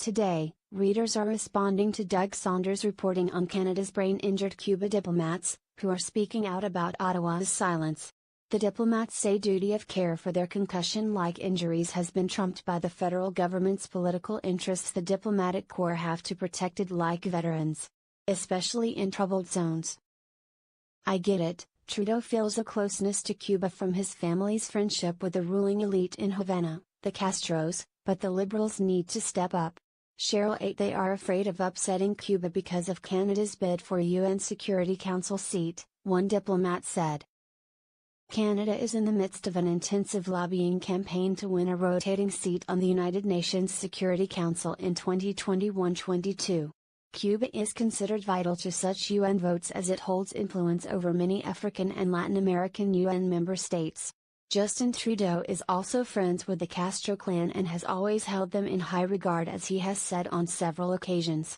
Today, readers are responding to Doug Saunders reporting on Canada's brain-injured Cuba diplomats, who are speaking out about Ottawa's silence. The diplomats say duty of care for their concussion-like injuries has been trumped by the federal government's political interests the diplomatic corps have to protected-like veterans, especially in troubled zones. I get it, Trudeau feels a closeness to Cuba from his family's friendship with the ruling elite in Havana, the C.astros, but the Liberals need to step up. Cheryl 8 They are afraid of upsetting Cuba because of Canada's bid for a UN Security Council seat, one diplomat said. Canada is in the midst of an intensive lobbying campaign to win a rotating seat on the United Nations Security Council in 2021-22. Cuba is considered vital to such UN votes as it holds influence over many African and Latin American UN member states. Justin Trudeau is also friends with the Castro clan and has always held them in high regard, as he has said on several occasions.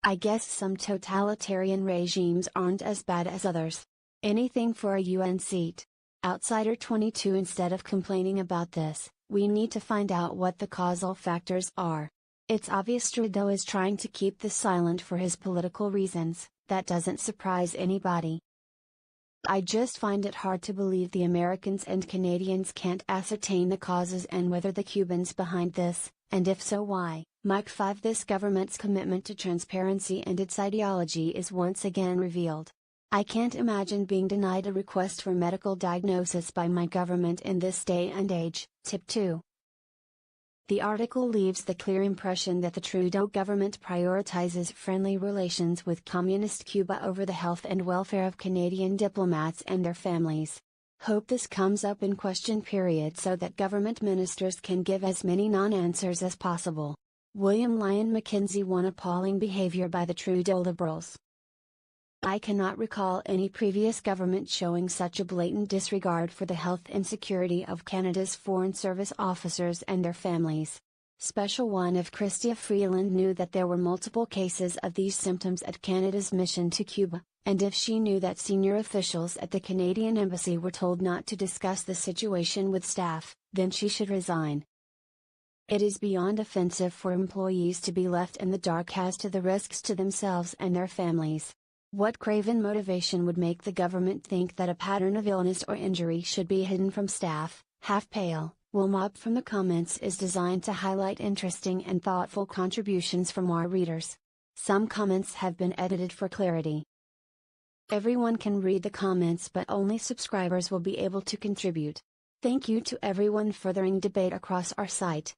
I guess some totalitarian regimes aren't as bad as others. Anything for a UN seat. Outsider 22 Instead of complaining about this, we need to find out what the causal factors are. It's obvious Trudeau is trying to keep this silent for his political reasons. That doesn't surprise anybody. I just find it hard to believe the Americans and Canadians can't ascertain the causes and whether the Cubans behind this, and if so why. Mike 5 This government's commitment to transparency and its ideology is once again revealed. I can't imagine being denied a request for medical diagnosis by my government in this day and age. Tip 2. The article leaves the clear impression that the Trudeau government prioritizes friendly relations with Communist Cuba over the health and welfare of Canadian diplomats and their families. Hope this comes up in question period so that government ministers can give as many non-answers as possible. William Lyon Mackenzie 1 Appalling behavior by the Trudeau Liberals. I cannot recall any previous government showing such a blatant disregard for the health and security of Canada's Foreign Service officers and their families. Special 1 If Chrystia Freeland knew that there were multiple cases of these symptoms at Canada's mission to Cuba, and if she knew that senior officials at the Canadian Embassy were told not to discuss the situation with staff, then she should resign. It is beyond offensive for employees to be left in the dark as to the risks to themselves and their families. What craven motivation would make the government think that a pattern of illness or injury should be hidden from staff? Half Pale, Will Mob from the comments is designed to highlight interesting and thoughtful contributions from our readers. Some comments have been edited for clarity. Everyone can read the comments, but only subscribers will be able to contribute. Thank you to everyone furthering debate across our site.